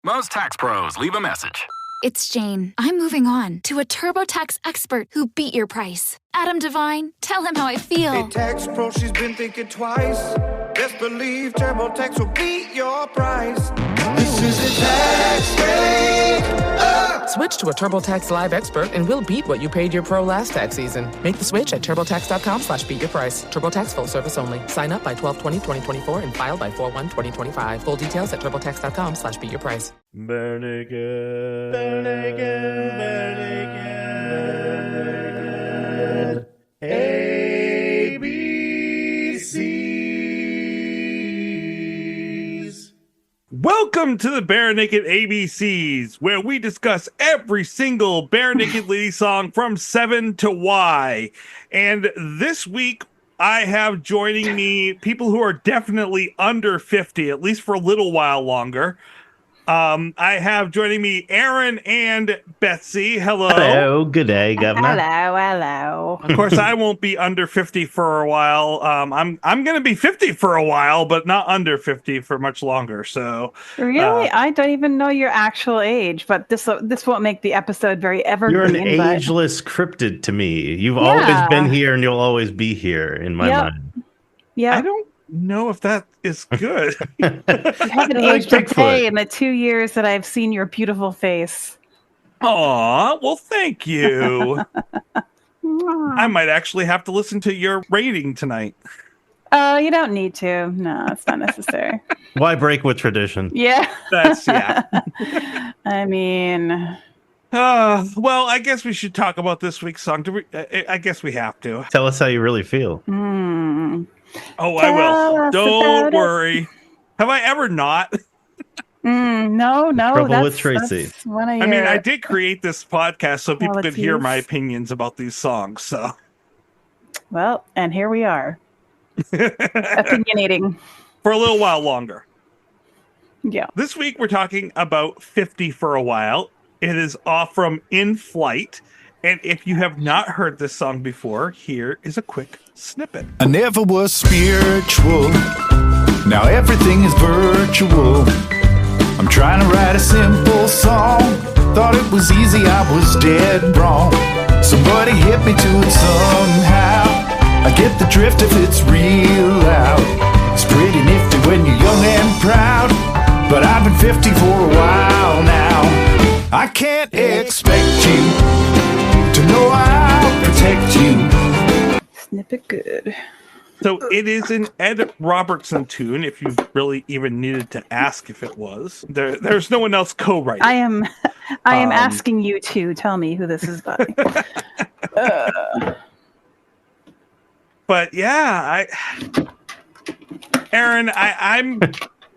Most tax pros leave a message. It's Jane. I'm moving on to a TurboTax expert who beat your price. Adam Devine, tell him how I feel. Hey, tax pro, she's been thinking twice. Best believe TurboTax will beat your price. This is a tax rate. Switch to a TurboTax Live expert and we'll beat what you paid your pro last tax season. Make the switch at TurboTax.com/beatyourprice. TurboTax full service only. Sign up by 12/20/2024 and file by 4/1/2025. Full details at TurboTax.com/beatyourprice. Bare naked, bare naked, bare naked. ABCs. Welcome to the Bare Naked ABCs, where we discuss every single Bare Naked Lady song from 7 to Y. And this week, I have joining me people who are definitely under 50, at least for a little while longer. I have joining me Aaron and Betsy. Hello. Hello. Good day, Governor. Hello. Of course, I won't be under 50 for a while. I'm going to be 50 for a while, but not under 50 for much longer. So Really? I don't even know your actual age, but this won't make the episode very evergreen. You're an ageless cryptid to me. You've always been here and you'll always be here in my mind. Yeah. I don't know if that is good. You haven't aged a day in the 2 years that I've seen your beautiful face. Aw, well, thank you. I might actually have to listen to your rating tonight. You don't need to. No, it's not necessary. Why break with tradition? Yeah. I mean... well, I guess we should talk about this week's song. I guess we have to. Tell us how you really feel. Oh, I will. Don't worry. Have I ever not? No. Trouble with Tracy. That's one of I mean, I did create this podcast so people could hear my opinions about these songs. So, well, and here we are, opinionating for a little while longer. Yeah. This week we're talking about 50 for a while. It is off from In Flight. And if you have not heard this song before, here is a quick snippet. I never was spiritual. Now everything is virtual. I'm trying to write a simple song. Thought it was easy, I was dead wrong. Somebody hit me to it somehow. I get the drift if it's real loud. It's pretty nifty when you're young and proud. But I've been 50 for a while now. I can't expect you to know I'll protect you. Snippet good. So it is an Ed Robertson tune, if you really even needed to ask if it was. There's no one else co-writing. I am asking you to tell me who this is by. But yeah, Aaron, I'm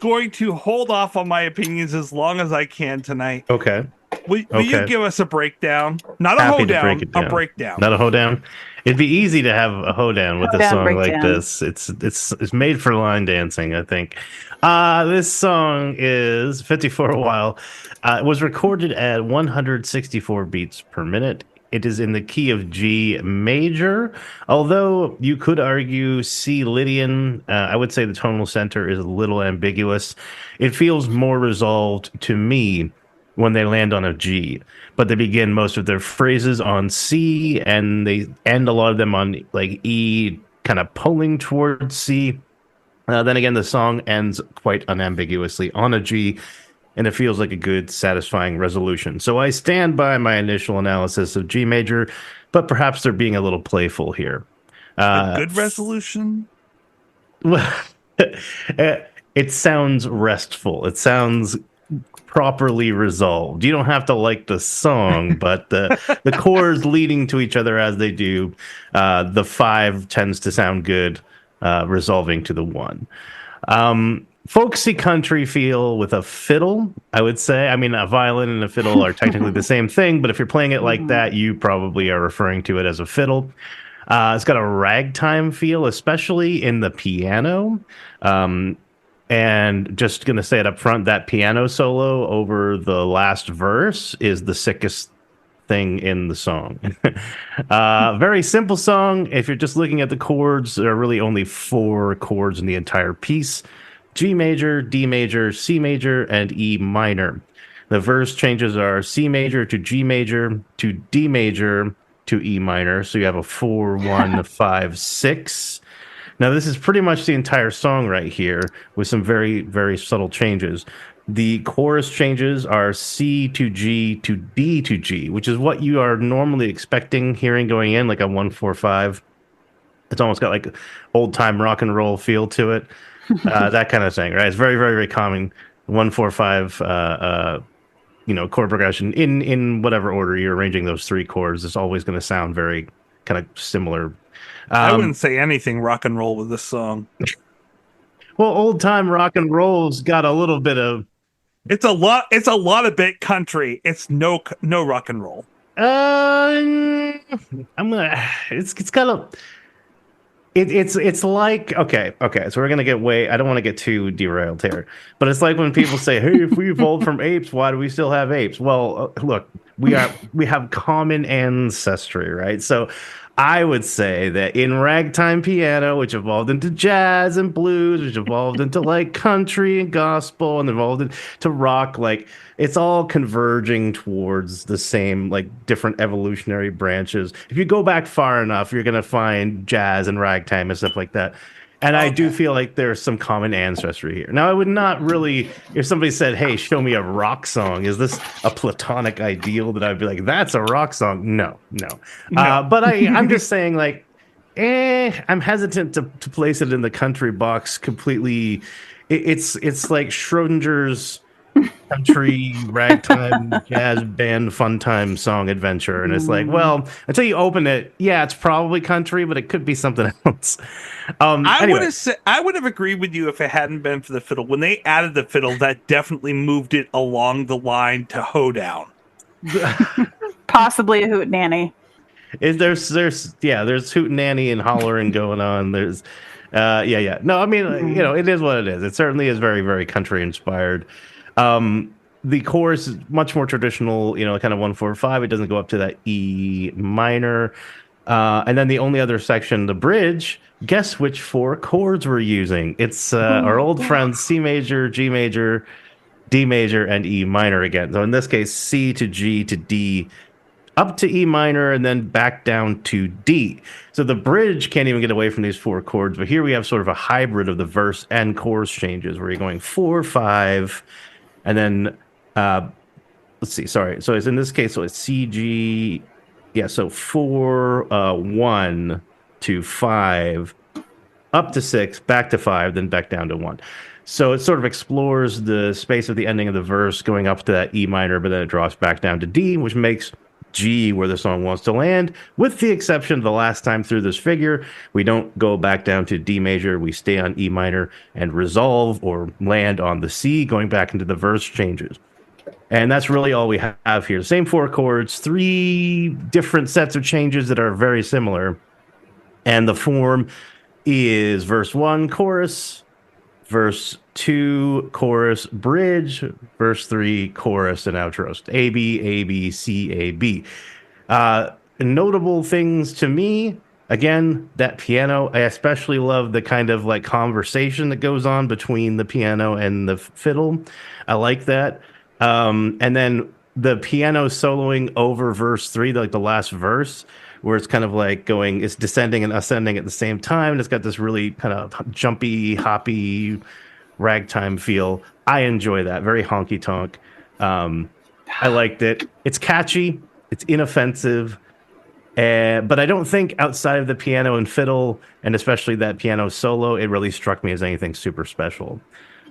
going to hold off on my opinions as long as I can tonight. Okay. Will you give us a breakdown? Not a hoedown, a breakdown. Not a hoedown. It'd be easy to have a hoedown with a song like this. It's made for line dancing, I think. This song is 50 for a while. It was recorded at 164 beats per minute. It is in the key of G major, although you could argue C Lydian. I would say the tonal center is a little ambiguous. It feels more resolved to me when they land on a G, but they begin most of their phrases on C, and they end a lot of them on like E, kind of pulling towards C. Then again, the song ends quite unambiguously on a G, and it feels like a good, satisfying resolution. So I stand by my initial analysis of G major, but perhaps they're being a little playful here. A good resolution? Well, it sounds restful. It sounds properly resolved. You don't have to like the song, but the chords leading to each other as they do, the 5 tends to sound good, resolving to the 1. Folksy country feel with a fiddle, I would say. I mean, a violin and a fiddle are technically the same thing, but if you're playing it like that, you probably are referring to it as a fiddle. It's got a ragtime feel, especially in the piano. And just going to say it up front, that piano solo over the last verse is the sickest thing in the song. Very simple song. If you're just looking at the chords, there are really only 4 chords in the entire piece. G major, D major, C major, and E minor. The verse changes are C major to G major to D major to E minor. So you have a 4, 1, 5, 6. Now, this is pretty much the entire song right here with some very, very subtle changes. The chorus changes are C to G to D to G, which is what you are normally expecting hearing going in, like a 1-4-5. It's almost got like old time rock and roll feel to it, that kind of thing, right? It's very, very, very common 1-4-5, chord progression in whatever order you're arranging those three chords. It's always going to sound very kind of similar. I wouldn't say anything rock and roll with this song. Well, old time rock and roll's got a little bit of. It's a lot of bit country. It's no rock and roll. It's kind of. It's like okay. So we're gonna get I don't want to get too derailed here, but it's like when people say, "Hey, if we evolved from apes, why do we still have apes?" Well, look, we have common ancestry, right? So I would say that in ragtime piano, which evolved into jazz and blues, which evolved into like country and gospel, and evolved into rock, like it's all converging towards the same like different evolutionary branches. If you go back far enough, you're gonna find jazz and ragtime and stuff like that. And I do feel like there's some common ancestry here. Now, I would not really, if somebody said, "Hey, show me a rock song," is this a platonic ideal that I'd be like, "That's a rock song"? No. But I'm just saying, like, I'm hesitant to place it in the country box completely. It's like Schrodinger's country ragtime jazz band fun time song adventure, and it's like, well, until you open it, yeah, it's probably country, but it could be something else. I would have agreed with you if it hadn't been for the fiddle. When they added the fiddle, that definitely moved it along the line to hoedown. Possibly a hootenanny. There's hootenanny and hollering going on. There's no, I mean, it is what it is. It certainly is very, very country inspired. The chorus is much more traditional, kind of 1-4-5. It doesn't go up to that E minor. And then the only other section, the bridge, guess which 4 chords we're using? It's our old friends C major, G major, D major, and E minor again. So in this case, C to G to D, up to E minor, and then back down to D. So the bridge can't even get away from these 4 chords, but here we have sort of a hybrid of the verse and chorus changes where you're going 4-5, and then let's see, sorry. So it's in this case, so it's C, G, so 4, 1 to 5, up to 6, back to 5, then back down to 1. So it sort of explores the space of the ending of the verse going up to that E minor, but then it drops back down to D, which makes G where the song wants to land, with the exception of the last time through this figure. We don't go back down to D major. We stay on E minor and resolve or land on the C, going back into the verse changes. And that's really all we have here. Same 4 chords, 3 different sets of changes that are very similar. And the form is verse 1, chorus, verse 2, chorus, bridge, verse 3, chorus, and outro. A, B, A, B, C, A, B. Notable things to me, again, that piano. I especially love the kind of like conversation that goes on between the piano and the fiddle. I like that. And then the piano soloing over verse 3, like the last verse, where it's kind of like it's descending and ascending at the same time. And it's got this really kind of jumpy, hoppy, ragtime feel. I enjoy that. Very honky tonk. I liked it. It's catchy. It's inoffensive. But I don't think outside of the piano and fiddle, and especially that piano solo, it really struck me as anything super special.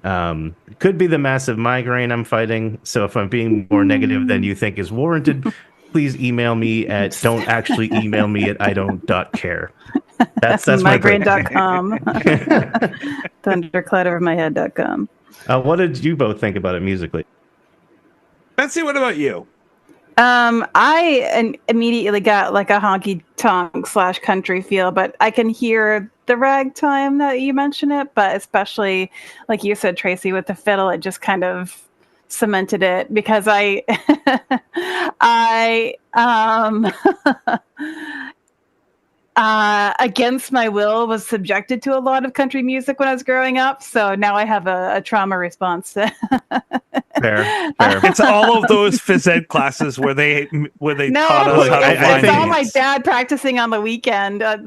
Could be the massive migraine I'm fighting. So if I'm being more negative than you think is warranted, please email me at I don't.care. That's migraine.com. Thunderclatterofmyhead.com. What did you both think about it musically? Betsy, what about you? I immediately got like a honky tonk / country feel, but I can hear the ragtime that you mentioned it, but especially like you said, Tracy, with the fiddle, it just kind of cemented it because I against my will, was subjected to a lot of country music when I was growing up. So now I have a trauma response. Fair. It's all of those phys ed classes where they taught us how to it's line all my dance. dad practicing on the weekend, 8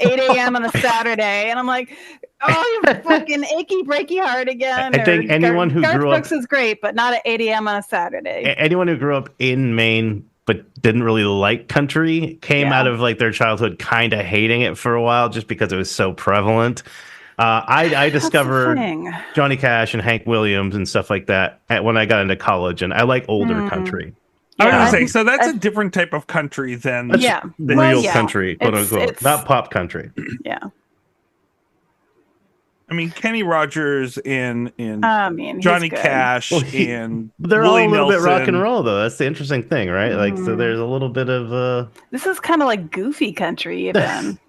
a.m. on a Saturday. And I'm like, oh, you fucking achy breaky heart again. I think anyone who Garth grew up Brooks is great, but not at 8 a.m. on a Saturday. anyone who grew up in Maine but didn't really like country came out of like their childhood kind of hating it for a while just because it was so prevalent. I discovered Johnny Cash and Hank Williams and stuff like that when I got into college, and I like older country. I was gonna say, so that's a different type of country than real country, quote unquote, not pop country. Yeah. I mean, Kenny Rogers and Johnny Cash and they're Willie all a little Nelson. bit rock and roll, though. That's the interesting thing, right? Like, so there's a little bit of This is kind of like goofy country, even.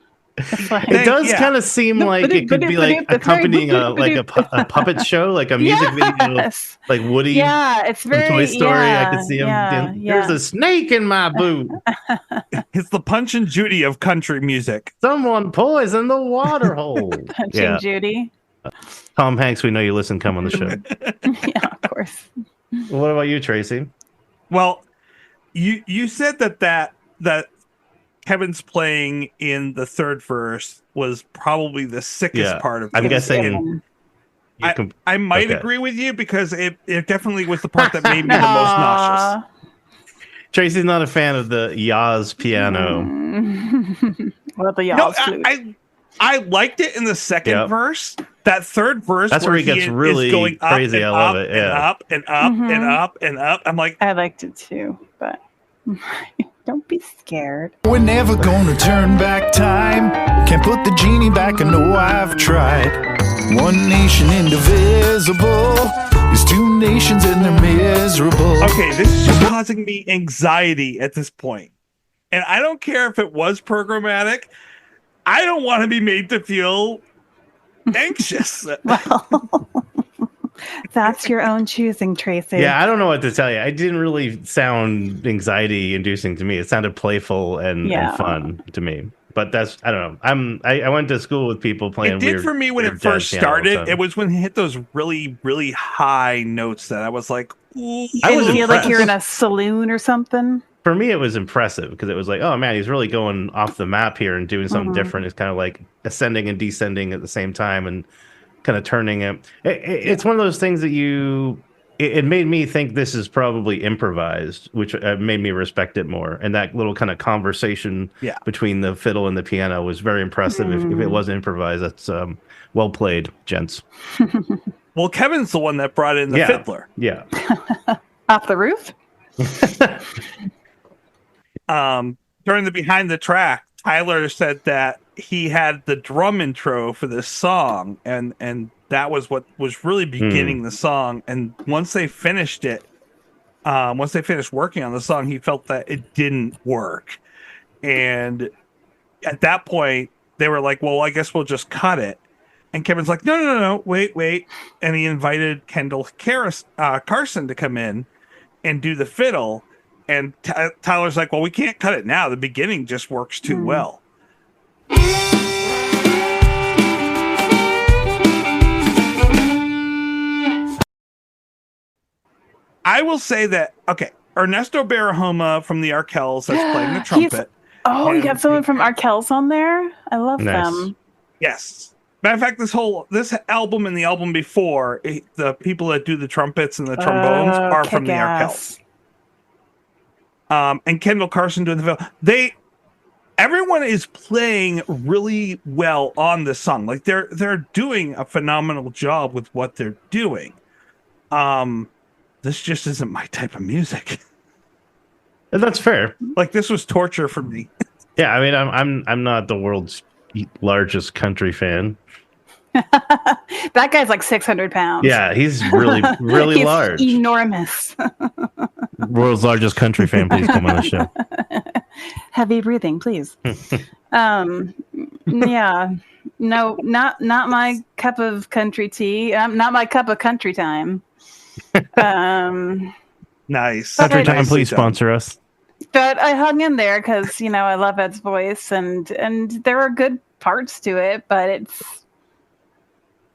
It does kind of seem like it could be like accompanying a puppet show, like a music video, like Woody. Yeah, it's very from Toy Story. I could see him. There's a snake in my boot. It's the Punch and Judy of country music. Someone poisoned the water hole. Punch and Judy. Tom Hanks, we know you listen. Come on the show. Yeah, of course. What about you, Tracy? Well, you said that Kevin's playing in the third verse was probably the sickest part of it. I'm guessing. I might agree with you because it definitely was the part that made me the most nauseous. Tracy's not a fan of the Yaz piano. Well, the Yaz flute. I liked it in the second verse. That third verse, that's where he gets really going crazy. I love it. And up and up and up and up. I'm like, I liked it too, but don't be scared. We're never gonna turn back time. Can't put the genie back. I know I've tried. One nation indivisible. There's two nations and they're miserable. Okay, this is just causing me anxiety at this point. And I don't care if it was programmatic. I don't want to be made to feel anxious. Well, that's your own choosing, Tracy. Yeah, I don't know what to tell you. It didn't really sound anxiety inducing to me. It sounded playful and fun to me. But that's, I don't know. I went to school with people playing. It did for me when it first started. It was when he hit those really, really high notes that I was like, ooh. I was feel like you're in a saloon or something. For me, it was impressive because it was like, oh man, he's really going off the map here and doing something different. It's kind of like ascending and descending at the same time and kind of turning it. It's one of those things that it made me think this is probably improvised, which made me respect it more. And that little kind of conversation between the fiddle and the piano was very impressive. If it wasn't improvised, that's well played, gents. Well, Kevin's the one that brought in the fiddler. Yeah. Off the roof? During the behind the track, Tyler said that he had the drum intro for this song, and that was what was really beginning the song. And once they finished it, once they finished working on the song, he felt that it didn't work. And at that point, they were like, well, I guess we'll just cut it. And Kevin's like, no, wait. And he invited Kendall Carson to come in and do the fiddle. And Tyler's like, well, we can't cut it now. The beginning just works too well. I will say that, okay, Ernesto Barahona from the Arkells that's playing the trumpet. You got someone from Arkells on there? I love them. Yes. Matter of fact, this album and the album before, the people that do the trumpets and the trombones are from the Arkells. And Kendall Carson doing the fiddle. Everyone is playing really well on this song. Like they're doing a phenomenal job with what they're doing. This just isn't my type of music. That's fair. Like this was torture for me. Yeah, I mean, I'm not the world's largest country fan. That guy's like 600 pounds. Yeah, he's really he's large. Enormous. World's largest country fan, please come on the show. Heavy breathing, please. Yeah. No, not my cup of country tea. Not my cup of country time. Nice. Country time, please sponsor us. But I hung in there because, I love Ed's voice and there are good parts to it, but it's...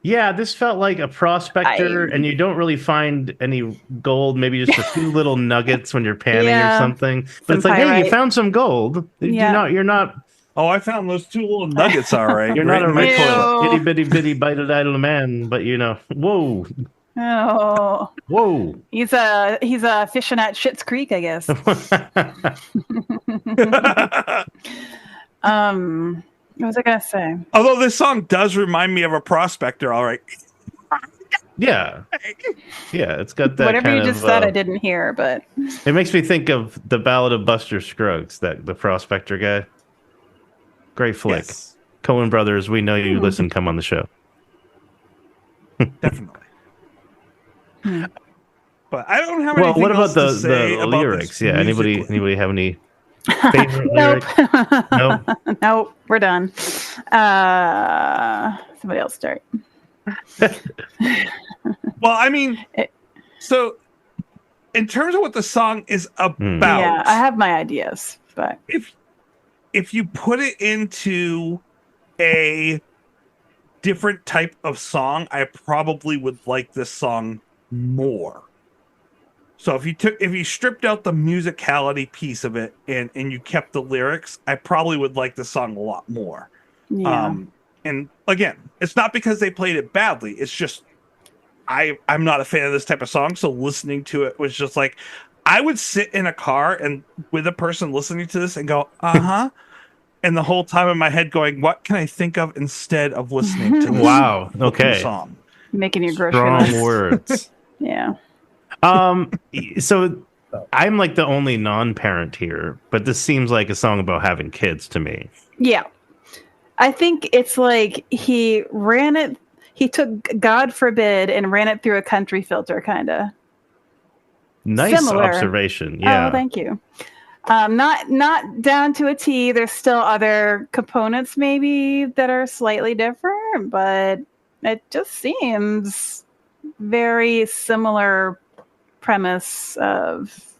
Yeah, this felt like a prospector, and you don't really find any gold, maybe just a few little nuggets when you're panning or something. But it's like, hey, you found some gold. Yeah. You're not... Oh, I found those 2 little nuggets, all right. You're not a rich itty bitty bitty bitty idle man, but whoa. Oh. Whoa. He's fishing at Schitt's Creek, I guess. What was I gonna say? Although this song does remind me of a prospector, all right. Yeah, it's got that. Whatever you just said, I didn't hear, but it makes me think of the Ballad of Buster Scruggs, that the prospector guy. Great flick. Yes. Coen Brothers, we know you listen. Come on the show. Definitely. But I don't have anything. Well, what about else to say the about lyrics? Yeah, anybody have any favorite nope. Nope. Nope. We're done. Somebody else start. Well, I mean, so in terms of what the song is about, yeah, I have my ideas, but if you put it into a different type of song, I probably would like this song more. So if you stripped out the musicality piece of it and you kept the lyrics, I probably would like the song a lot more. Yeah. And again, it's not because they played it badly. It's just I'm not a fan of this type of song, so listening to it was just like, I would sit in a car and with a person listening to this and go, uh-huh. And the whole time in my head going, what can I think of instead of listening to this wow. Okay. song? Making your grocery Strong list. words. Yeah. So I'm like the only non-parent here, but this seems like a song about having kids to me. Yeah. I think it's like he took God Forbid and ran it through a country filter, kind of. Nice Similar. Observation. Yeah. Oh, thank you. Not down to a T. There's still other components maybe that are slightly different, but it just seems very similar premise of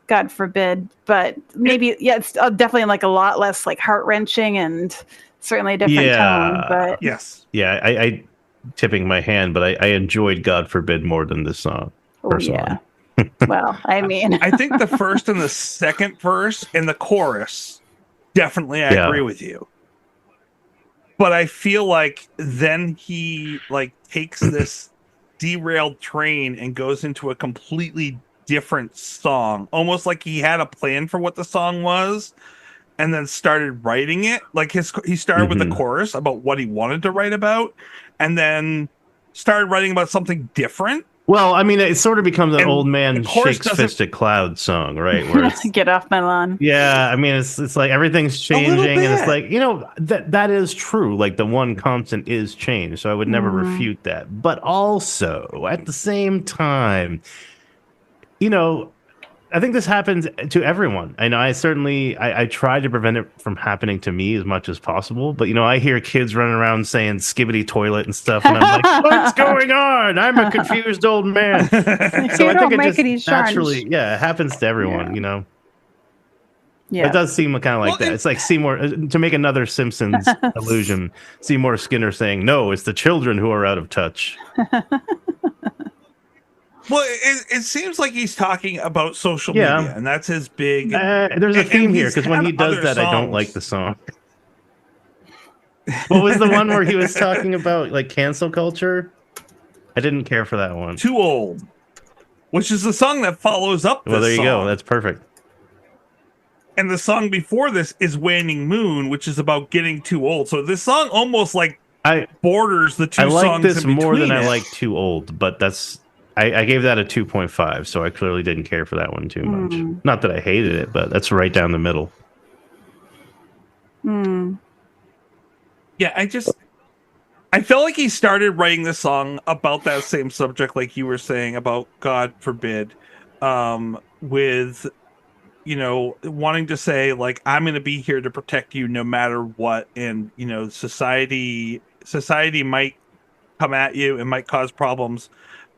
God Forbid, but maybe it's definitely like a lot less like heart-wrenching and certainly a different tone. But yes, yeah, I tipping my hand, but I enjoyed God Forbid more than this song personally. Yeah. Well, I mean, I think the first and the second verse and the chorus, definitely I agree with you. But I feel like then he like takes this derailed train and goes into a completely different song, almost like he had a plan for what the song was and then started writing it. Like he started with the chorus about what he wanted to write about and then started writing about something different. Well, I mean, it sort of becomes an old man shakes fist at cloud song, right? Where it's, get off my lawn. Yeah, I mean, it's like everything's changing, and it's like, that is true. Like the one constant is change, so I would never refute that. But also, at the same time, I think this happens to everyone. I know I try to prevent it from happening to me as much as possible. But, I hear kids running around saying skibbity toilet and stuff. And I'm like, what's going on? I'm a confused old man. So I think it just naturally, it happens to everyone, Yeah. It does seem kind of like that. It's like Seymour, to make another Simpsons allusion, Seymour Skinner saying, no, it's the children who are out of touch. Well, it seems like he's talking about social media, and that's his big... there's a theme here, because when he does that, I don't like the song. What was the one where he was talking about, like, cancel culture? I didn't care for that one. Too Old, which is the song that follows up this Well, there you song. go. That's perfect. And the song before this is Waning Moon, which is about getting too old. So this song almost, like, borders the two songs. I like this more than I it. like Too Old, but that's... I gave that a 2.5, so I clearly didn't care for that one too much. Not that I hated it, but that's right down the middle. Yeah, I felt like he started writing this song about that same subject, like you were saying about God Forbid, with, wanting to say, like, I'm going to be here to protect you no matter what. And, society might come at you and might cause problems,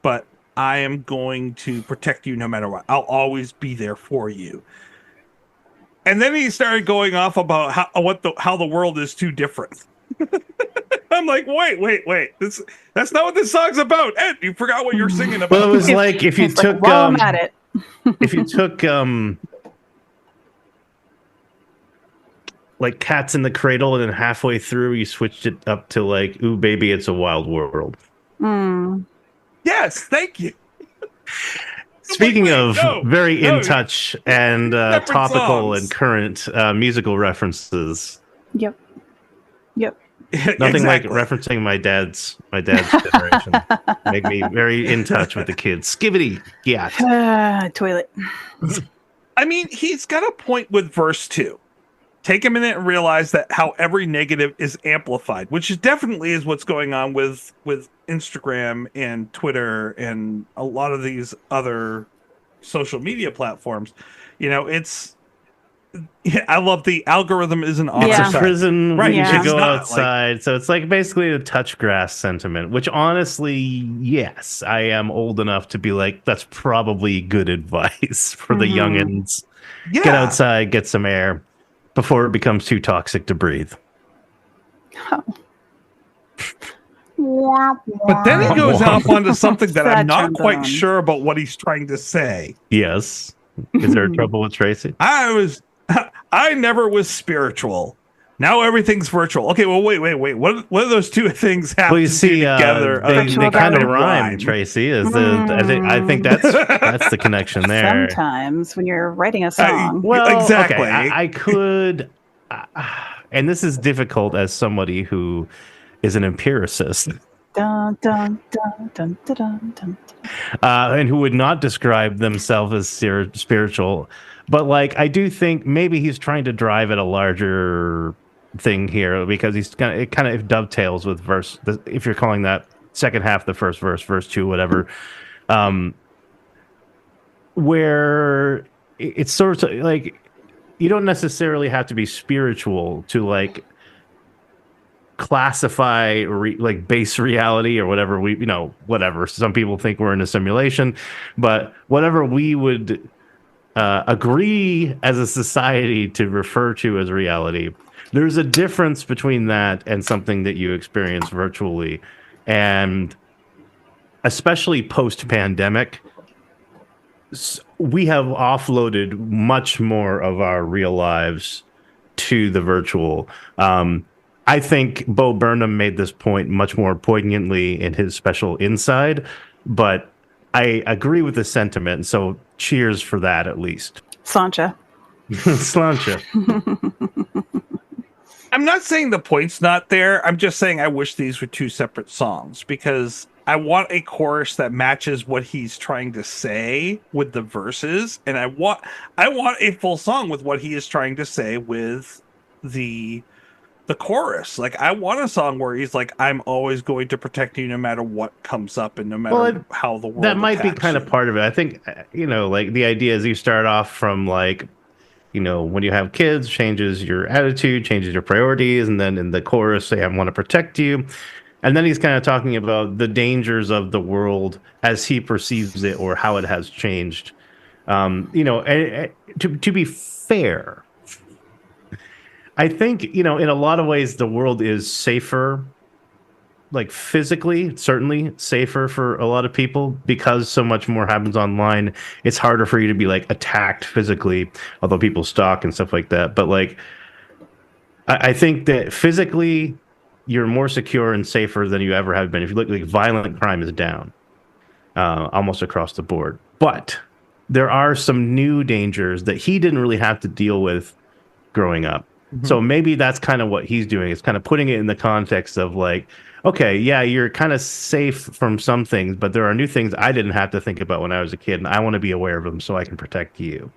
but I am going to protect you no matter what. I'll always be there for you. And then he started going off about how the world is too different. I'm like, wait. That's not what this song's about. Ed, you forgot what you're singing about. Well, it was like if you took I'm at it. if you took like Cats in the Cradle, and then halfway through you switched it up to like, Ooh Baby, It's a Wild World. Yes, thank you. Speaking of very in touch and topical songs. and current musical references. Yep. Nothing like referencing my dad's generation. Make me very in touch with the kids. Skibbity, yeah. Toilet. I mean, he's got a point with verse 2. Take a minute and realize that how every negative is amplified, which definitely is what's going on with Instagram and Twitter and a lot of these other social media platforms. I love the algorithm is an It's a prison, right? You should go not outside. So it's like basically the touch grass sentiment, which honestly, yes, I am old enough to be like, that's probably good advice for the youngins. Yeah. Get outside, get some air before it becomes too toxic to breathe. But then he goes off onto something that I'm not quite trombone. sure about what he's trying to say. Yes. Is there trouble with Tracy? I never was spiritual. Now everything's virtual. Okay, well, wait. What do those two things have Well, you to see, do together? they kind of rhyme, Tracy. I think that's the connection there. Sometimes when you're writing a song. Well, exactly. Okay, I could, and this is difficult as somebody who is an empiricist. Dun, dun, dun, dun, dun, dun, dun. And who would not describe themselves as spiritual. But like, I do think maybe he's trying to drive at a larger thing here, because it kind of dovetails with if you're calling that second half the first verse 2, whatever, where it's sort of like, you don't necessarily have to be spiritual to like classify like base reality or whatever whatever. Some people think we're in a simulation, but whatever we would agree as a society to refer to as reality, there's a difference between that and something that you experience virtually. And especially post-pandemic, we have offloaded much more of our real lives to the virtual. I think Bo Burnham made this point much more poignantly in his special Inside, but I agree with the sentiment. So cheers for that, at least. Slancha. Slancha. I'm not saying the point's not there. I'm just saying I wish these were two separate songs, because I want a chorus that matches what he's trying to say with the verses, and I want a full song with what he is trying to say with the chorus. Like, I want a song where he's like, I'm always going to protect you no matter what comes up and no matter how the world that might be attacks kind you. of part of it. I think, like the idea is you start off from like, when you have kids, changes your attitude, changes your priorities, and then in the chorus say, I want to protect you. And then he's kind of talking about the dangers of the world as he perceives it or how it has changed. To be fair, I think, in a lot of ways, the world is safer, like physically, certainly safer for a lot of people, because so much more happens online. It's harder for you to be like attacked physically, although people stalk and stuff like that. But like, I think that physically, you're more secure and safer than you ever have been. If you look, like, violent crime is down almost across the board. But there are some new dangers that he didn't really have to deal with growing up. Mm-hmm. So maybe that's kind of what he's doing. It's kind of putting it in the context of like, okay, yeah, you're kind of safe from some things, but there are new things I didn't have to think about when I was a kid, and I want to be aware of them so I can protect you.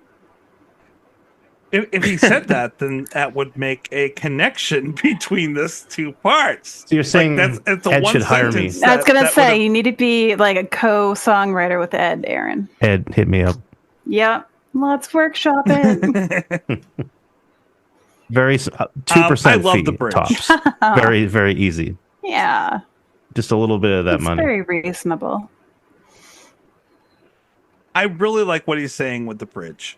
If he said that, then that would make a connection between those two parts. So you're saying it's a Ed one should hire me. I was going to say, you need to be like a co-songwriter with Ed, Aaron. Ed, hit me up. Yep. Let's workshop it. Very 2% I love fee the bridge. tops. Very, very easy. Yeah. Just a little bit of that It's money. very reasonable. I really like what he's saying with the bridge.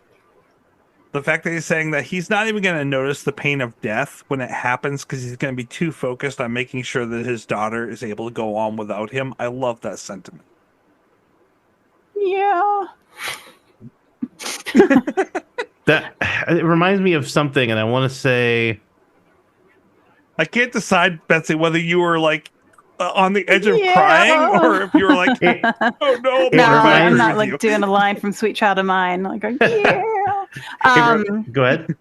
The fact that he's saying that he's not even going to notice the pain of death when it happens because he's going to be too focused on making sure that his daughter is able to go on without him. I love that sentiment. Yeah. That it reminds me of something, and I want to say I can't decide, Betsy, whether you were like on the edge of crying or if you were like, oh no, I'm not like doing a line from Sweet Child of Mine. Like, yeah. Go ahead.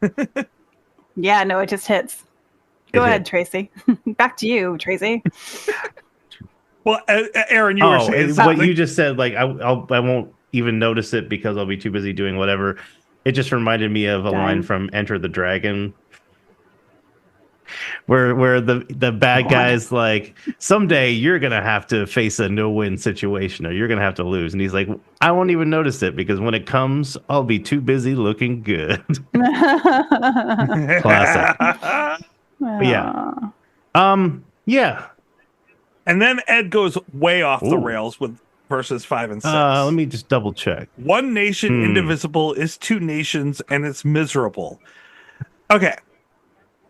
Yeah, no, it just hits. Go ahead, Tracy. Back to you, Tracy. Well, Aaron, you were saying what you just said. Like, I won't even notice it because I'll be too busy doing whatever. It just reminded me of a line from Enter the Dragon, where the bad guy's like, someday you're gonna have to face a no-win situation, or you're gonna have to lose, and he's like, I won't even notice it because when it comes, I'll be too busy looking good. Classic. Yeah. Yeah. And then Ed goes way off the rails with verses 5 and 6. Let me just double check. One nation indivisible is two nations, and it's miserable. Okay.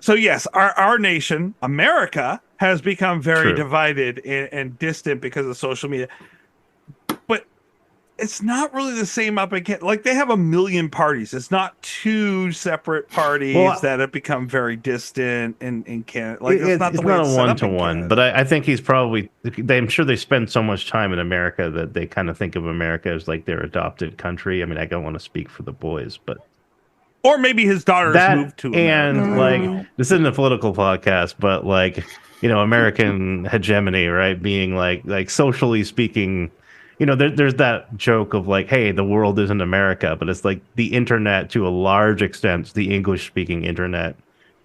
So yes, our nation, America, has become very divided and distant because of social media. But it's not really the same up again. Like, they have a million parties. It's not two separate parties that have become very distant in Canada. Like, it's not a one-to-one. But I think he's probably. I'm sure they spend so much time in America that they kind of think of America as like their adopted country. I mean, I don't want to speak for the boys, but. Or maybe his daughter's moved to America. And like, this isn't a political podcast, but like, you know, American hegemony, right? Being like socially speaking, you know, there's that joke of like, hey, the world isn't America, but it's like the internet to a large extent, the English speaking internet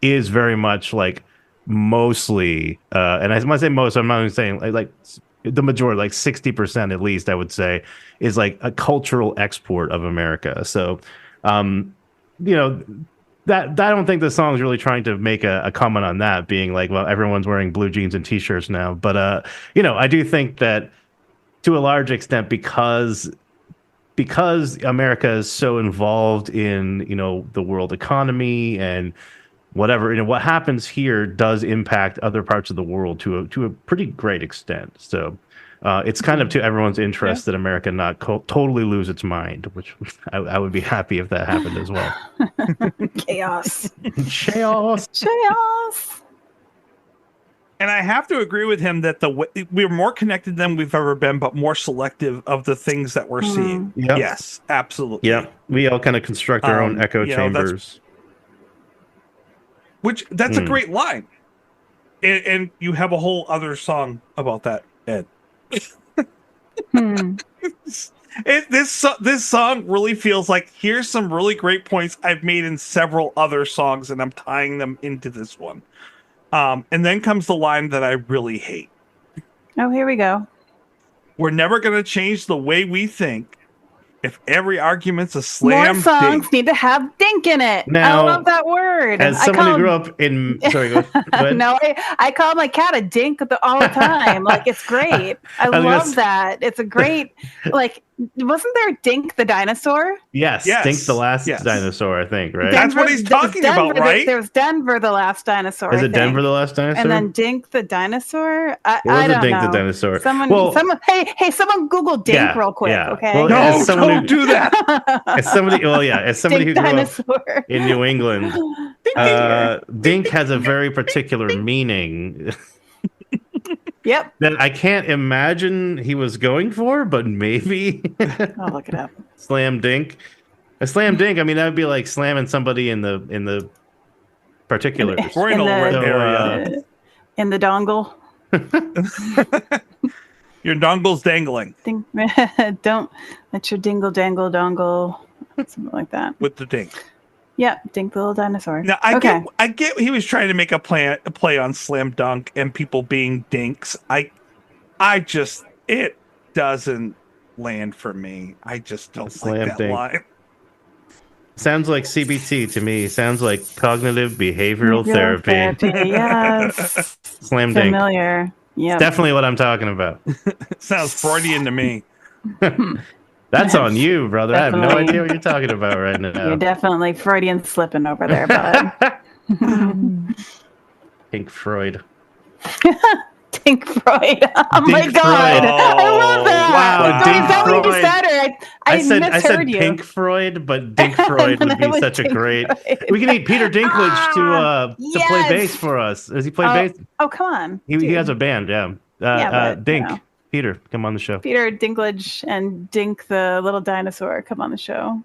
is very much like mostly, and I must say most, I'm not even saying like the majority, like 60% at least, I would say, is like a cultural export of America. So, you know, that I don't think the song is really trying to make a comment on that, being like, well, everyone's wearing blue jeans and t-shirts now. But, you know, I do think that to a large extent, because America is so involved in, you know, the world economy and whatever, you know, what happens here does impact other parts of the world to a pretty great extent. So it's kind of to everyone's interest that America not totally lose its mind, which I would be happy if that happened as well. Chaos. And I have to agree with him that we're more connected than we've ever been, but more selective of the things that we're seeing. Yep. Yes, absolutely. Yeah, we all kind of construct our own echo chambers. That's a great line. And you have a whole other song about that, Ed. This song really feels like, here's some really great points I've made in several other songs, and I'm tying them into this one. And then comes the line that I really hate. Oh, here we go. We're never going to change the way we think if every argument's a slam More songs dink. need to have dink in it. Now, I love that word. As someone who grew up in... Sorry, go ahead. No, I call my cat a dink all the time. Like, it's great. I love that. It's a great... Like, wasn't there Dink the dinosaur? Yes. Dink the last dinosaur, I think, right? That's what he's talking about, right? There's Denver the last dinosaur. Is it Denver the last dinosaur? And then Dink the dinosaur? I don't Dink know. the dinosaur? Someone, hey, someone Google Dink real quick, okay? Well, no, don't do that. As somebody who grew up in New England, Dink has a very particular meaning. Yep. That I can't imagine he was going for, but maybe. I'll look it up. Slam dink. A slam dink, I mean, that would be like slamming somebody in the particulars. area. In the dongle. Your dongle's dangling. Don't let your dingle dangle dongle. Something like that. With the dink. Yeah, Dink the little dinosaur. Now I get he was trying to make a play on slam dunk and people being dinks. I just, it doesn't land for me. I just don't like that line. Sounds like CBT to me. Sounds like cognitive behavioral therapy. Yes. Slam dink. Familiar. Yeah. Definitely what I'm talking about. Sounds Freudian to me. That's on you, brother. Definitely. I have no idea what you're talking about right now. You're definitely Freudian slipping over there, bud. Pink Floyd. Pink Floyd. Oh my God. I love that. Wow. Is that what you said? Or I said you. Pink Floyd, but Dink Floyd would be such a great. We can need Peter Dinklage to play bass for us. Does he play bass? Oh, come on. He has a band, yeah. Dink. You know. Peter, come on the show. Peter Dinklage and Dink the little dinosaur come on the show.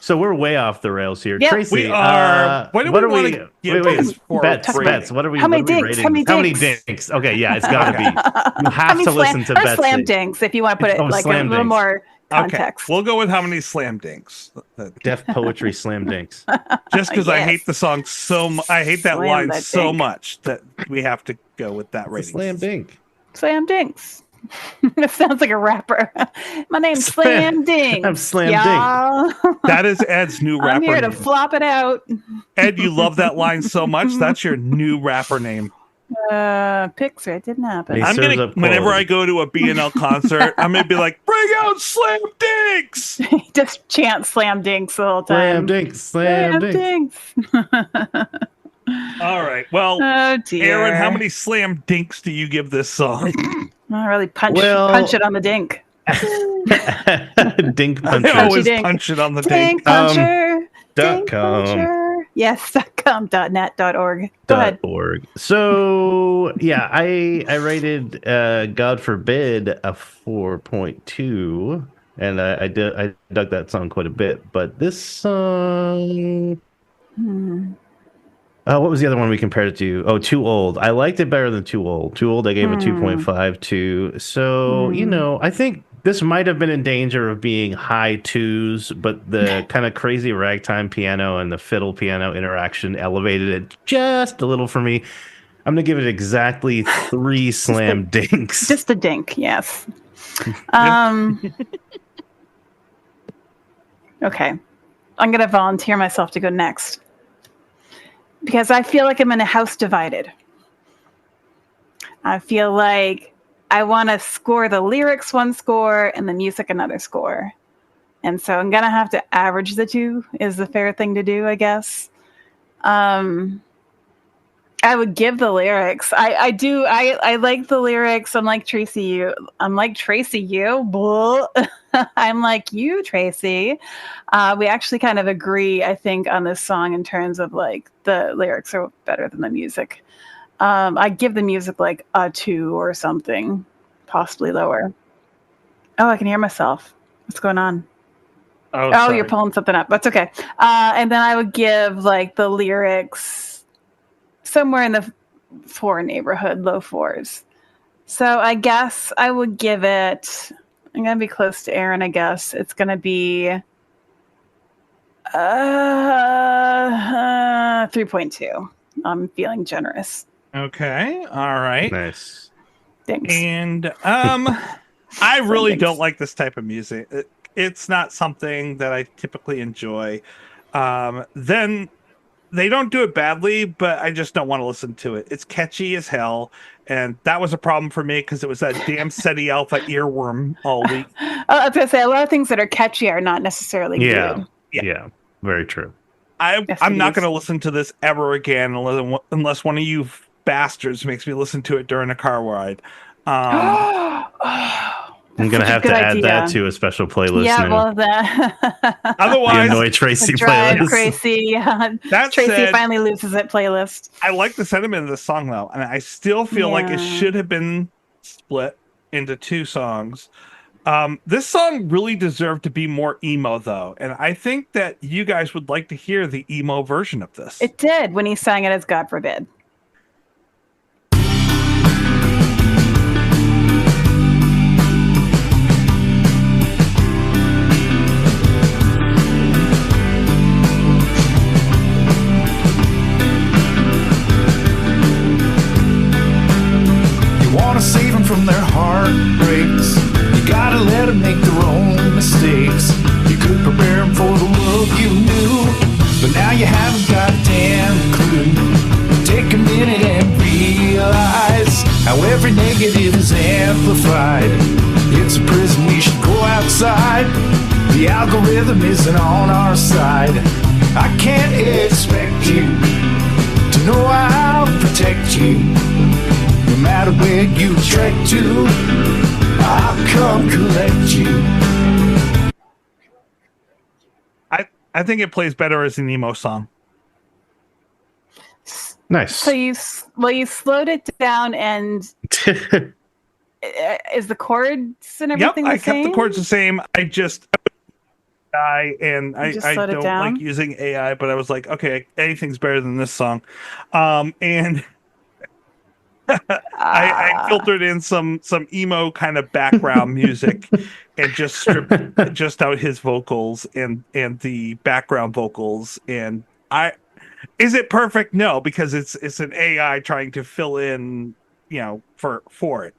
So we're way off the rails here. Yep. Tracy, we are. What are we? Bets. What are we? How many dinks? How many dinks? Okay, yeah, it's got to be. You have to listen to Betsy. Slam dinks, if you want to put it like a little more context. Okay, we'll go with how many slam dinks. Def poetry slam dinks. Just because I hate the song so much, I hate that line so much that we have to go with that rating. Slam dink. Slam dinks. It sounds like a rapper. My name's Slam Dink. I'm Slam Dink. That is Ed's new rapper. I'm here to flop it out. Ed, you love that line so much. That's your new rapper name. Pixar. It didn't happen. I'm gonna, whenever I go to a BNL concert, I'm gonna be like, bring out Slam Dinks. Just chant Slam Dinks the whole time. Slam Dinks. Slam Dinks. All right. Well, Aaron, how many Slam Dinks do you give this song? I really punch it on the dink. Dink puncher. I always punch it on the dink. Dink puncher. Dink puncher. Yes, .com.net .org. Go ahead. .org. So yeah, I rated God Forbid a 4.2, and I dug that song quite a bit. But this song. What was the other one we compared it to? Oh, Too Old. I liked it better than Too Old. Too Old, I gave a 2.5 to. So, I think this might have been in danger of being high twos, but the kind of crazy ragtime piano and the fiddle piano interaction elevated it just a little for me. I'm going to give it exactly 3 slam dinks. Just a dink, yes. Okay. I'm going to volunteer myself to go next. Because I feel like I'm in a house divided. I feel like I want to score the lyrics one score and the music another score. And so I'm going to have to average the two is the fair thing to do, I guess. I would give the lyrics. I do. I like the lyrics. I'm like Tracy, you. I'm like Tracy, you. I'm like you, Tracy. We actually kind of agree, I think, on this song in terms of like the lyrics are better than the music. I give the music like a 2 or something, possibly lower. Oh, I can hear myself. What's going on? Oh, you're pulling something up. That's okay. And then I would give like the lyrics somewhere in the 4 neighborhood, low 4s. So I guess I would give it. I'm going to be close to Aaron, I guess. It's going to be 3.2. I'm feeling generous. Okay. All right. Nice. Thanks. And I really don't like this type of music. It's not something that I typically enjoy. Then they don't do it badly, but I just don't want to listen to it. It's catchy as hell. And that was a problem for me because it was that damn SETI Alpha earworm all week. I was going to say, a lot of things that are catchy are not necessarily good. Yeah, very true. I'm not going to listen to this ever again unless one of you bastards makes me listen to it during a car ride. I'm going to have to add that to a special playlist now. Well, otherwise, the Annoy Tracy Drive playlist. Tracy. Tracy finally loses it playlist. I like the sentiment of the song, though, and I still feel like it should have been split into 2 songs. This song really deserved to be more emo, though, and I think that you guys would like to hear the emo version of this. It did when he sang it as God Forbid. Save them from their heartbreaks. You gotta let them make their own mistakes. You could prepare them for the world you knew, but now you haven't got a damn clue. Take a minute and realize how every negative is amplified side. The algorithm isn't on our side. I can't expect you to know I'll protect you. No matter where you trek to, I'll come collect you. I think it plays better as an emo song. Nice. So you slowed it down, and is the chords and everything I the same? kept the chords the same. I just I don't like using AI, but I was like, okay, anything's better than this song. And I filtered in some emo kind of background music and just stripped just out his vocals and the background vocals. And is it perfect? No, because it's an AI trying to fill in, for it.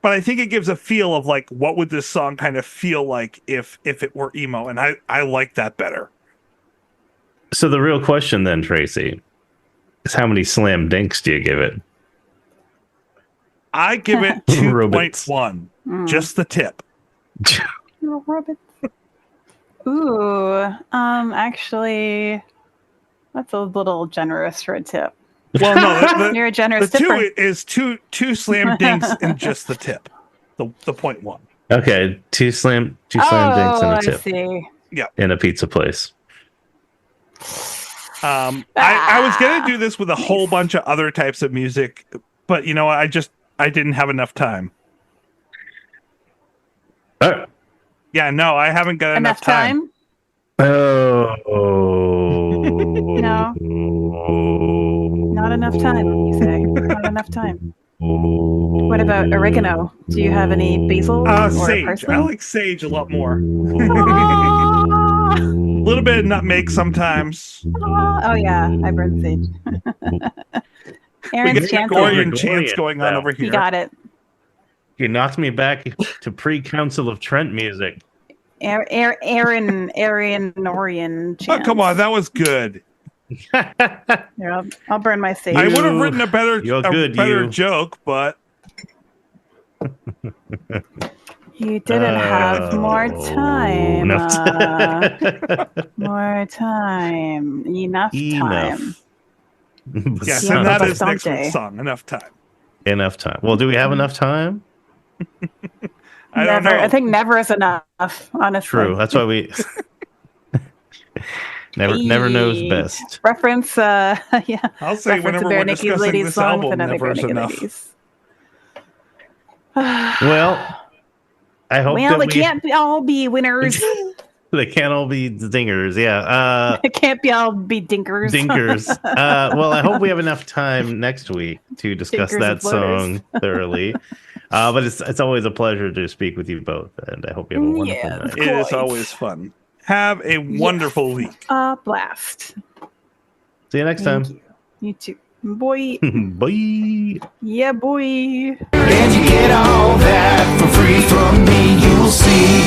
But I think it gives a feel of like, what would this song kind of feel like if it were emo? And I like that better. So the real question then, Tracy, is how many slam dinks do you give it? I give it 2.1. Just the tip. Ooh, actually, that's a little generous for a tip. Well, no, you're a generous the tipper. 2 is two slam dinks and just the tip. The 0.1. Okay, two slam dinks and a tip. I see. Yeah, in a pizza place. I was gonna do this with a whole bunch of other types of music, but I didn't have enough time. Yeah, no, I haven't got enough time. Oh. No. Not enough time, you say. Not enough time. What about oregano? Do you have any basil or sage. parsley? I like sage a lot more. A little bit of nutmeg sometimes. Oh yeah, I burn sage. Aaron's Gregorian chants going on over here. You got it. You knocked me back to pre-Council of Trent music. Arian chants. Oh, come on, that was good. Here, I'll burn my sage. I would have written a better joke, but you didn't have more time. More time. Enough time. Yes, and that is next week's song. Enough time. Enough time. Well, do we have enough time? I don't know. I think never is enough, honestly. True. That's why we never knows best. Reference, yeah. I'll say whenever we're discussing this album, never is enough. Well, I hope they can't all be winners. They can't all be dingers. Yeah. It can't all be dinkers. Well, I hope we have enough time next week to discuss that song thoroughly. But it's always a pleasure to speak with you both, and I hope you have a wonderful night. It is always fun. Have a wonderful week. A blast. See you next time. You too. Boy. Bye. Yeah, boy. And you get all that for free from me, you'll see.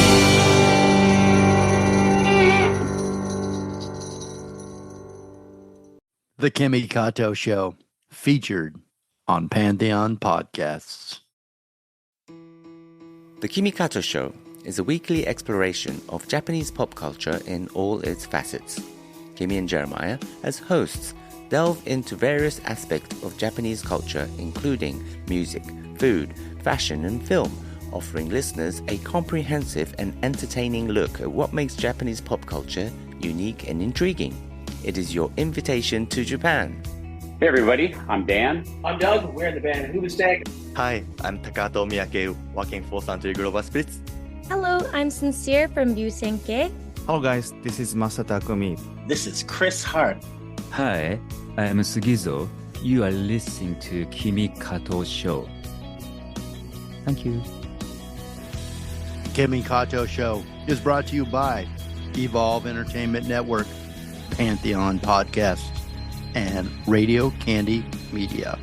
The Kimi Kato Show, featured on Pantheon Podcasts. The Kimi Kato Show is a weekly exploration of Japanese pop culture in all its facets. Kimi and Jeremiah, as hosts, delve into various aspects of Japanese culture, including music, food, fashion, and film, offering listeners a comprehensive and entertaining look at what makes Japanese pop culture unique and intriguing. It is your invitation to Japan. Hey everybody, I'm Dan. I'm Doug. We're in the band Hoobastank. Hi, I'm Takato Miyake, working for Suntory Global Spirits. Hello, I'm Sincere from Yusenke. Hello guys, this is Masata Kumi. This is Chris Hart. Hi, I am Sugizo. You are listening to Kimi Kato Show. Thank you. Kimi Kato Show is brought to you by Evolve Entertainment Network, Pantheon Podcasts, and Radio Candy Media.